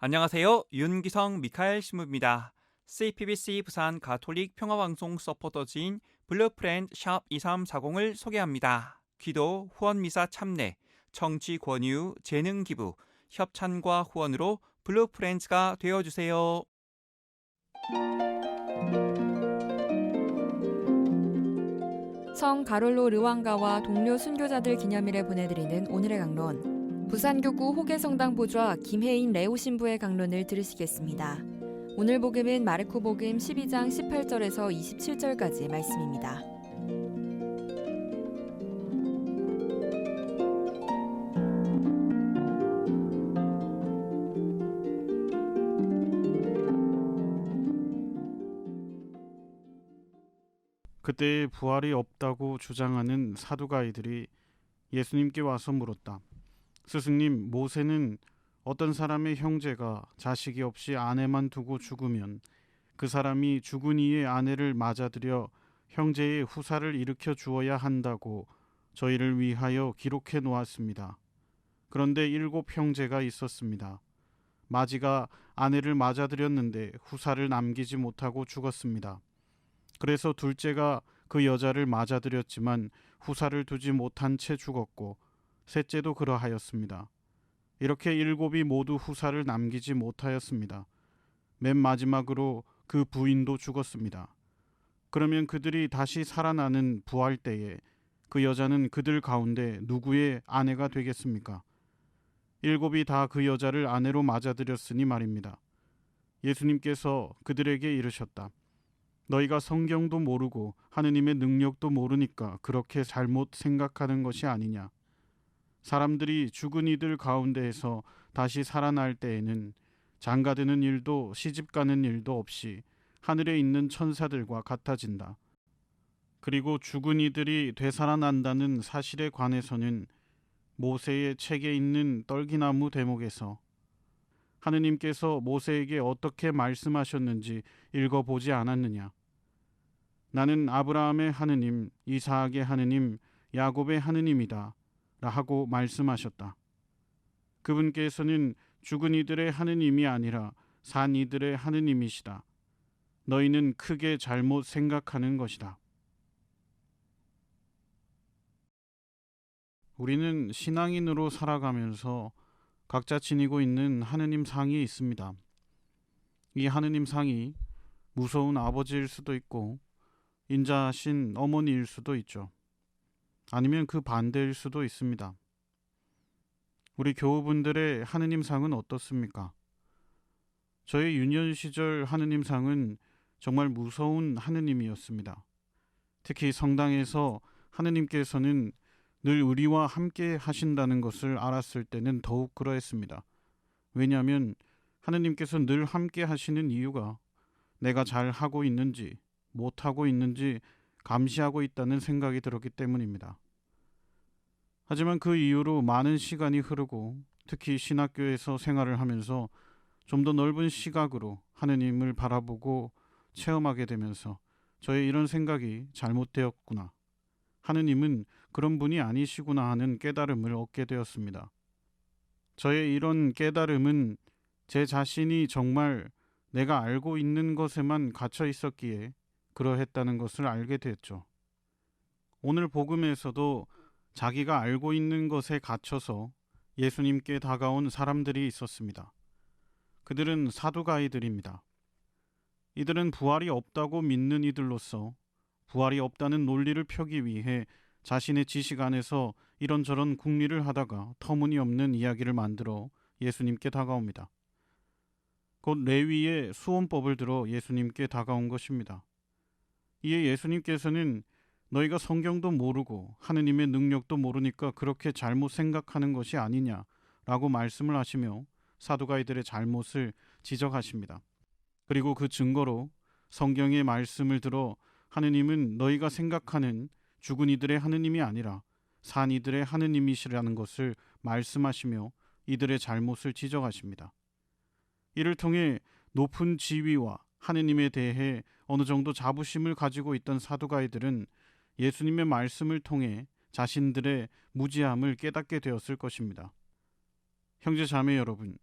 안녕하세요. 윤기성 미카엘 신부입니다. CPBC 부산 가톨릭 평화방송 서포터즈인 블루프렌드 샵 2340을 소개합니다. 기도, 후원미사 참내, 정치 권유, 재능 기부, 협찬과 후원으로 블루프렌즈가 되어주세요. 성 가롤로 르왕가와 동료 순교자들 기념일에 보내드리는 오늘의 강론, 부산교구 호계성당 보좌 김혜인 레오 신부의 강론을 들으시겠습니다. 오늘 복음은 마르코 복음 12장 18절에서 27절까지 말씀입니다. 그때의 부활이 없다고 주장하는 사두가이들이 예수님께 와서 물었다. 스승님, 모세는 어떤 사람의 형제가 자식이 없이 아내만 두고 죽으면 그 사람이 죽은 이의 아내를 맞아들여 형제의 후사를 일으켜 주어야 한다고 저희를 위하여 기록해 놓았습니다. 그런데 7 형제가 있었습니다. 마지가 아내를 맞아들였는데 후사를 남기지 못하고 죽었습니다. 그래서 둘째가 그 여자를 맞아들였지만 후사를 두지 못한 채 죽었고 셋째도 그러하였습니다. 이렇게 7이 모두 후사를 남기지 못하였습니다. 맨 마지막으로 그 부인도 죽었습니다. 그러면 그들이 다시 살아나는 부활 때에 그 여자는 그들 가운데 누구의 아내가 되겠습니까? 7이 다 그 여자를 아내로 맞아들였으니 말입니다. 예수님께서 그들에게 이르셨다. 너희가 성경도 모르고 하느님의 능력도 모르니까 그렇게 잘못 생각하는 것이 아니냐. 사람들이 죽은 이들 가운데에서 다시 살아날 때에는 장가드는 일도 시집가는 일도 없이 하늘에 있는 천사들과 같아진다. 그리고 죽은 이들이 되살아난다는 사실에 관해서는 모세의 책에 있는 떨기나무 대목에서 하느님께서 모세에게 어떻게 말씀하셨는지 읽어보지 않았느냐. 나는 아브라함의 하느님, 이삭의 하느님, 야곱의 하느님이다 하고 말씀하셨다. 그분께서는 죽은 이들의 하느님이 아니라 산 이들의 하느님이시다. 너희는 크게 잘못 생각하는 것이다. 우리는 신앙인으로 살아가면서 각자 지니고 있는 하느님 상이 있습니다. 이 하느님 상이 무서운 아버지일 수도 있고 인자하신 어머니일 수도 있죠. 아니면 그 반대일 수도 있습니다. 우리 교우분들의 하느님 상은 어떻습니까? 저의 유년 시절 하느님 상은 정말 무서운 하느님이었습니다. 특히 성당에서 하느님께서는 늘 우리와 함께 하신다는 것을 알았을 때는 더욱 그러했습니다. 왜냐하면 하느님께서 늘 함께 하시는 이유가 내가 잘 하고 있는지 못하고 있는지 감시하고 있다는 생각이 들었기 때문입니다. 하지만 그 이후로 많은 시간이 흐르고 특히 신학교에서 생활을 하면서 좀 더 넓은 시각으로 하느님을 바라보고 체험하게 되면서 저의 이런 생각이 잘못되었구나. 하느님은 그런 분이 아니시구나 하는 깨달음을 얻게 되었습니다. 저의 이런 깨달음은 제 자신이 정말 내가 알고 있는 것에만 갇혀 있었기에 그러했다는 것을 알게 됐죠. 오늘 복음에서도 자기가 알고 있는 것에 갇혀서 예수님께 다가온 사람들이 있었습니다. 그들은 사두가이들입니다. 이들은 부활이 없다고 믿는 이들로서 부활이 없다는 논리를 펴기 위해 자신의 지식 안에서 이런저런 궁리를 하다가 터무니없는 이야기를 만들어 예수님께 다가옵니다. 곧 레위의 수원법을 들어 예수님께 다가온 것입니다. 이에 예수님께서는 너희가 성경도 모르고 하느님의 능력도 모르니까 그렇게 잘못 생각하는 것이 아니냐라고 말씀을 하시며 사두가이들의 잘못을 지적하십니다. 그리고 그 증거로 성경의 말씀을 들어 하느님은 너희가 생각하는 죽은 이들의 하느님이 아니라 산 이들의 하느님이시라는 것을 말씀하시며 이들의 잘못을 지적하십니다. 이를 통해 높은 지위와 하느님에 대해 어느 정도 자부심을 가지고 있던 사두가이들은 예수님의 말씀을 통해 자신들의 무지함을 깨닫게 되었을 것입니다. 형제 자매 여러분,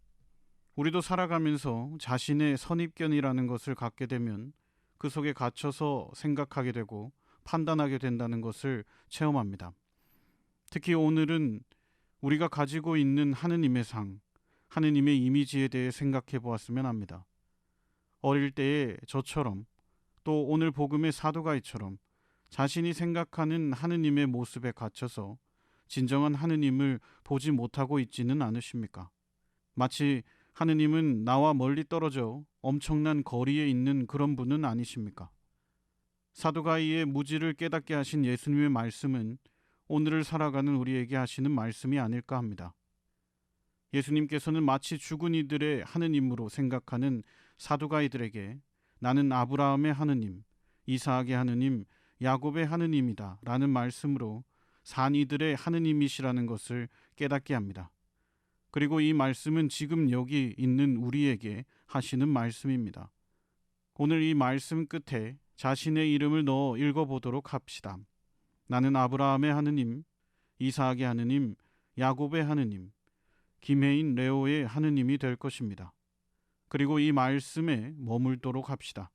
우리도 살아가면서 자신의 선입견이라는 것을 갖게 되면 그 속에 갇혀서 생각하게 되고 판단하게 된다는 것을 체험합니다. 특히 오늘은 우리가 가지고 있는 하느님의 상, 하느님의 이미지에 대해 생각해 보았으면 합니다. 어릴 때의 저처럼 또 오늘 복음의 사도가이처럼 자신이 생각하는 하느님의 모습에 갇혀서 진정한 하느님을 보지 못하고 있지는 않으십니까? 마치 하느님은 나와 멀리 떨어져 엄청난 거리에 있는 그런 분은 아니십니까? 사도가이의 무지를 깨닫게 하신 예수님의 말씀은 오늘을 살아가는 우리에게 하시는 말씀이 아닐까 합니다. 예수님께서는 마치 죽은 이들의 하느님으로 생각하는 사두가이들에게 나는 아브라함의 하느님, 이삭의 하느님, 야곱의 하느님이다 라는 말씀으로 산 이들의 하느님이시라는 것을 깨닫게 합니다. 그리고 이 말씀은 지금 여기 있는 우리에게 하시는 말씀입니다. 오늘 이 말씀 끝에 자신의 이름을 넣어 읽어보도록 합시다. 나는 아브라함의 하느님, 이삭의 하느님, 야곱의 하느님, 김혜인 레오의 하느님이 될 것입니다. 그리고 이 말씀에 머물도록 합시다.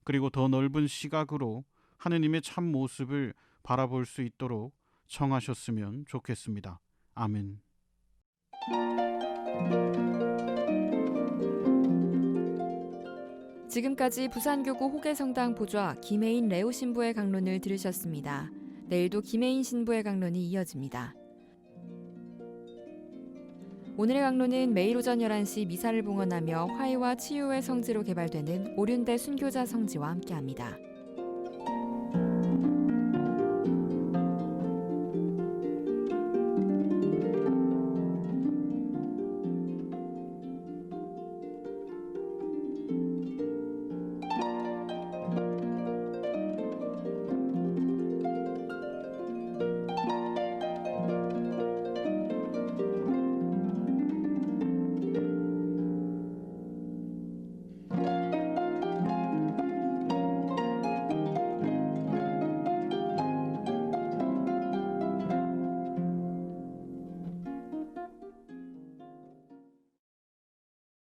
그리고 더 넓은 시각으로 하느님의 참 모습을 바라볼 수 있도록 청하셨으면 좋겠습니다. 아멘. 지금까지 부산교구 호계성당 보좌 김혜인 레오 신부의 강론을 들으셨습니다. 내일도 김혜인 신부의 강론이 이어집니다. 오늘의 강론은 매일 오전 11시 미사를 봉헌하며 화해와 치유의 성지로 개발되는 오륜대 순교자 성지와 함께합니다.